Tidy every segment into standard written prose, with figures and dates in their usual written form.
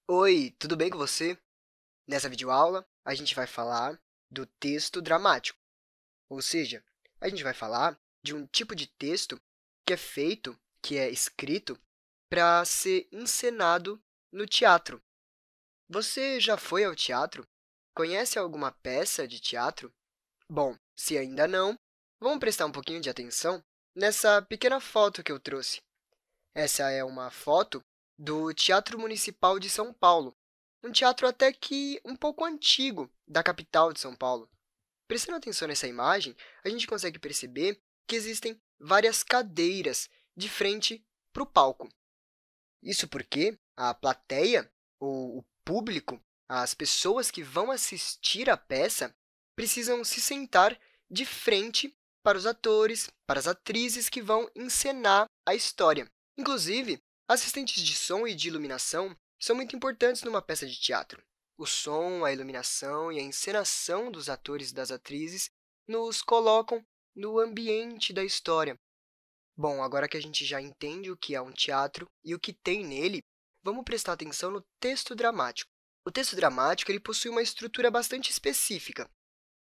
Oi, tudo bem com você? Nessa videoaula, a gente vai falar do texto dramático, ou seja, a gente vai falar de um tipo de texto que é feito, que é escrito para ser encenado no teatro. Você já foi ao teatro? Conhece alguma peça de teatro? Bom, se ainda não, vamos prestar um pouquinho de atenção nessa pequena foto que eu trouxe. Essa é uma foto do Teatro Municipal de São Paulo, um teatro até que um pouco antigo da capital de São Paulo. Prestando atenção nessa imagem, a gente consegue perceber que existem várias cadeiras de frente para o palco. Isso porque a plateia, ou o público, as pessoas que vão assistir à peça, precisam se sentar de frente para os atores, para as atrizes que vão encenar a história. Inclusive, assistentes de som e de iluminação são muito importantes numa peça de teatro. O som, a iluminação e a encenação dos atores e das atrizes nos colocam no ambiente da história. Bom, agora que a gente já entende o que é um teatro e o que tem nele, vamos prestar atenção no texto dramático. O texto dramático ele possui uma estrutura bastante específica.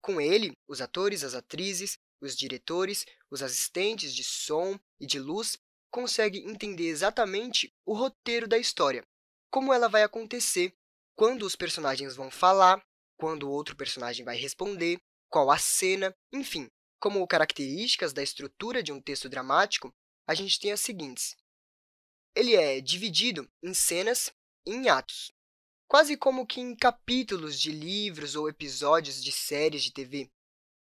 Com ele, os atores, as atrizes, os diretores, os assistentes de som e de luz conseguem entender exatamente o roteiro da história, como ela vai acontecer, quando os personagens vão falar, quando o outro personagem vai responder, qual a cena, enfim. Como características da estrutura de um texto dramático, a gente tem as seguintes. Ele é dividido em cenas e em atos, quase como que em capítulos de livros ou episódios de séries de TV.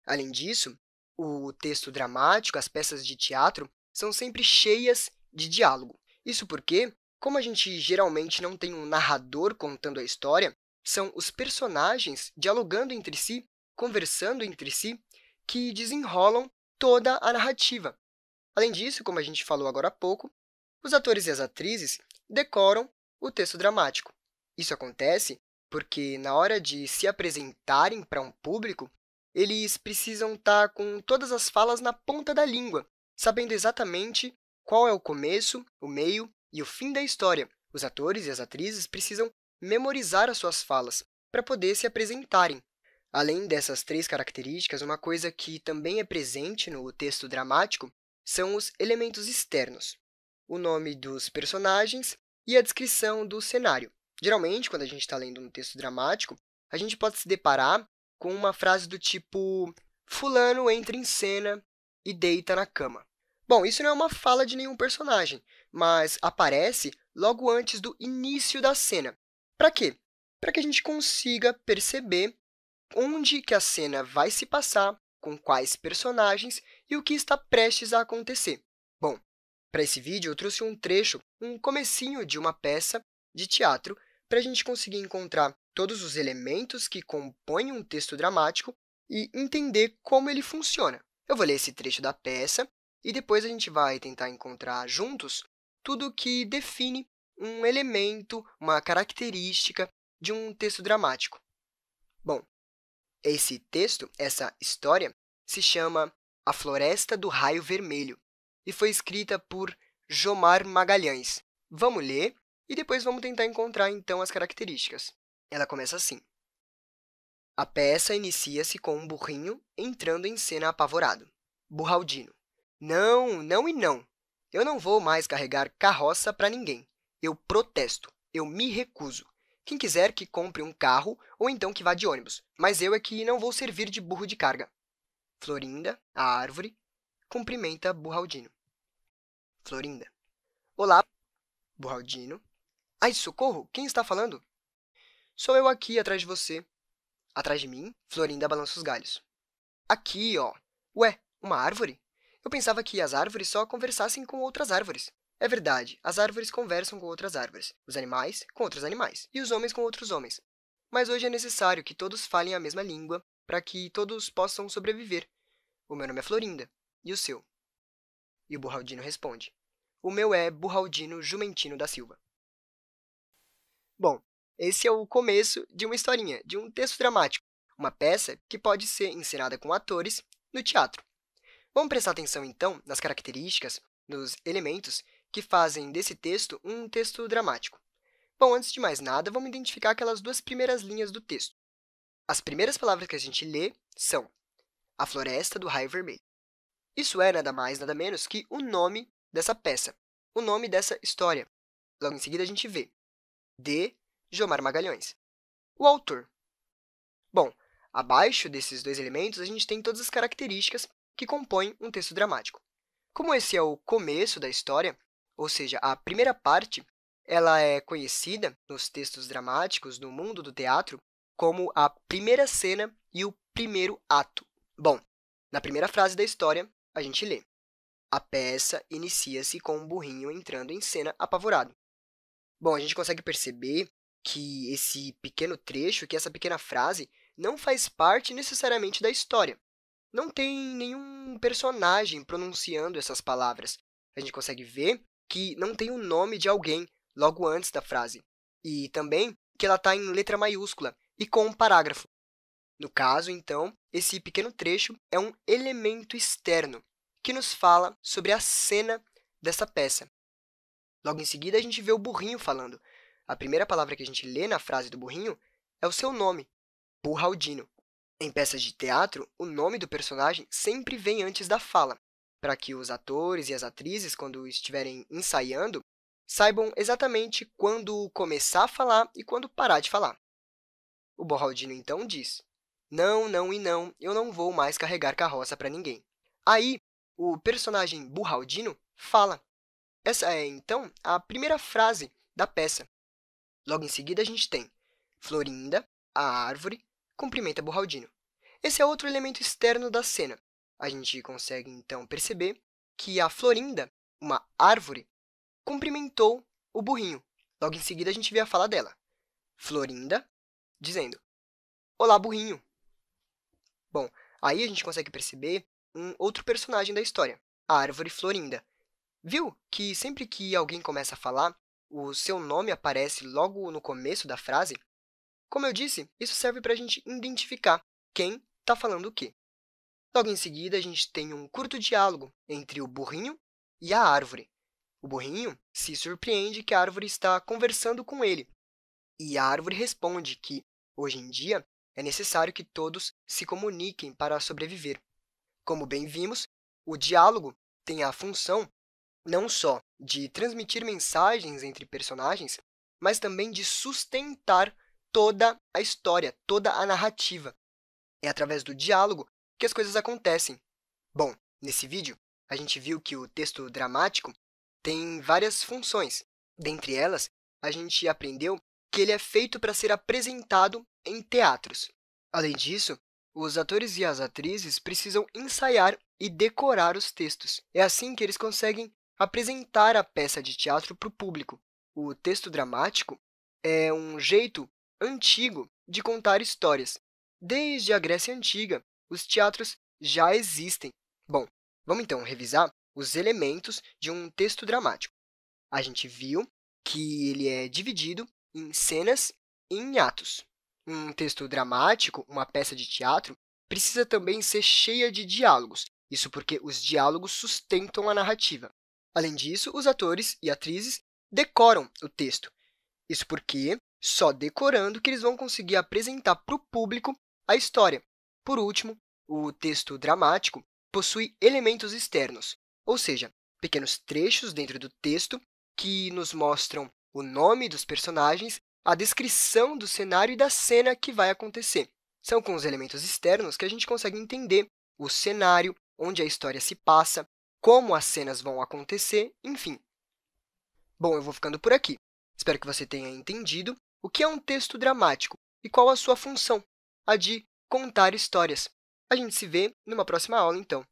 Além disso, o texto dramático, as peças de teatro, são sempre cheias de diálogo. Isso porque, como a gente geralmente não tem um narrador contando a história, são os personagens dialogando entre si, conversando entre si, que desenrolam toda a narrativa. Além disso, como a gente falou agora há pouco, os atores e as atrizes decoram o texto dramático. Isso acontece porque, na hora de se apresentarem para um público, eles precisam estar com todas as falas na ponta da língua, sabendo exatamente qual é o começo, o meio e o fim da história. Os atores e as atrizes precisam memorizar as suas falas para poder se apresentarem. Além dessas três características, uma coisa que também é presente no texto dramático são os elementos externos, o nome dos personagens e a descrição do cenário. Geralmente, quando a gente está lendo um texto dramático, a gente pode se deparar com uma frase do tipo fulano entra em cena e deita na cama. Bom, isso não é uma fala de nenhum personagem, mas aparece logo antes do início da cena. Para quê? Para que a gente consiga perceber onde que a cena vai se passar, com quais personagens e o que está prestes a acontecer. Bom, para esse vídeo eu trouxe um trecho, um comecinho de uma peça de teatro, para a gente conseguir encontrar todos os elementos que compõem um texto dramático e entender como ele funciona. Eu vou ler esse trecho da peça e depois a gente vai tentar encontrar juntos tudo o que define um elemento, uma característica de um texto dramático. Bom, esse texto, essa história, se chama A Floresta do Raio Vermelho e foi escrita por Jomar Magalhães. Vamos ler e depois vamos tentar encontrar, então, as características. Ela começa assim. A peça inicia-se com um burrinho entrando em cena apavorado. Burraldino. Não, não e não. Eu não vou mais carregar carroça para ninguém. Eu protesto. Eu me recuso. Quem quiser que compre um carro ou então que vá de ônibus, mas eu é que não vou servir de burro de carga. Florinda, a árvore, cumprimenta Burraldino. Florinda. Olá, Burraldino. Ai, socorro! Quem está falando? Sou eu aqui, atrás de você. Atrás de mim, Florinda balança os galhos. Aqui, ó. Ué, uma árvore? Eu pensava que as árvores só conversassem com outras árvores. É verdade, as árvores conversam com outras árvores, os animais com outros animais e os homens com outros homens. Mas hoje é necessário que todos falem a mesma língua para que todos possam sobreviver. O meu nome é Florinda. E o seu? E o Burraldino responde. O meu é Burraldino Jumentino da Silva. Bom, esse é o começo de uma historinha, de um texto dramático, uma peça que pode ser encenada com atores no teatro. Vamos prestar atenção, então, nas características, nos elementos que fazem desse texto um texto dramático. Bom, antes de mais nada, vamos identificar aquelas duas primeiras linhas do texto. As primeiras palavras que a gente lê são a floresta do raio vermelho. Isso é nada mais, nada menos que o nome dessa peça, o nome dessa história. Logo em seguida, a gente vê de Jomar Magalhães. O autor. Bom, abaixo desses dois elementos, a gente tem todas as características que compõem um texto dramático. Como esse é o começo da história, ou seja, a primeira parte, ela é conhecida nos textos dramáticos no mundo do teatro como a primeira cena e o primeiro ato. Bom, na primeira frase da história, a gente lê: a peça inicia-se com um burrinho entrando em cena apavorado. Bom, a gente consegue perceber que esse pequeno trecho, que essa pequena frase, não faz parte necessariamente da história. Não tem nenhum personagem pronunciando essas palavras. A gente consegue ver que não tem o nome de alguém logo antes da frase. E também que ela está em letra maiúscula e com um parágrafo. No caso, então, esse pequeno trecho é um elemento externo que nos fala sobre a cena dessa peça. Logo em seguida, a gente vê o burrinho falando. A primeira palavra que a gente lê na frase do burrinho é o seu nome, Burraldino. Em peças de teatro, o nome do personagem sempre vem antes da fala, para que os atores e as atrizes, quando estiverem ensaiando, saibam exatamente quando começar a falar e quando parar de falar. O Burraldino, então, diz: não, não e não, eu não vou mais carregar carroça para ninguém. Aí, o personagem Burraldino fala. Essa é, então, a primeira frase da peça. Logo em seguida, a gente tem Florinda, a árvore, cumprimenta Burraldino. Esse é outro elemento externo da cena. A gente consegue, então, perceber que a Florinda, uma árvore, cumprimentou o burrinho. Logo em seguida, a gente vê a fala dela. Florinda, dizendo: olá, burrinho. Bom, aí a gente consegue perceber um outro personagem da história, a árvore Florinda. Viu que sempre que alguém começa a falar, o seu nome aparece logo no começo da frase? Como eu disse, isso serve para a gente identificar quem está falando o quê. Logo em seguida, a gente tem um curto diálogo entre o burrinho e a árvore. O burrinho se surpreende que a árvore está conversando com ele, e a árvore responde que, hoje em dia, é necessário que todos se comuniquem para sobreviver. Como bem vimos, o diálogo tem a função não só de transmitir mensagens entre personagens, mas também de sustentar toda a história, toda a narrativa. É através do diálogo que as coisas acontecem. Bom, nesse vídeo, a gente viu que o texto dramático tem várias funções. Dentre elas, a gente aprendeu que ele é feito para ser apresentado em teatros. Além disso, os atores e as atrizes precisam ensaiar e decorar os textos. É assim que eles conseguem apresentar a peça de teatro para o público. O texto dramático é um jeito antigo de contar histórias. Desde a Grécia Antiga, os teatros já existem. Bom, vamos então revisar os elementos de um texto dramático. A gente viu que ele é dividido em cenas e em atos. Um texto dramático, uma peça de teatro, precisa também ser cheia de diálogos. Isso porque os diálogos sustentam a narrativa. Além disso, os atores e atrizes decoram o texto. Isso porque só decorando que eles vão conseguir apresentar para o público a história. Por último, o texto dramático possui elementos externos, ou seja, pequenos trechos dentro do texto que nos mostram o nome dos personagens, a descrição do cenário e da cena que vai acontecer. São com os elementos externos que a gente consegue entender o cenário, onde a história se passa, como as cenas vão acontecer, enfim. Bom, eu vou ficando por aqui. Espero que você tenha entendido o que é um texto dramático e qual a sua função, a de contar histórias. A gente se vê numa próxima aula, então.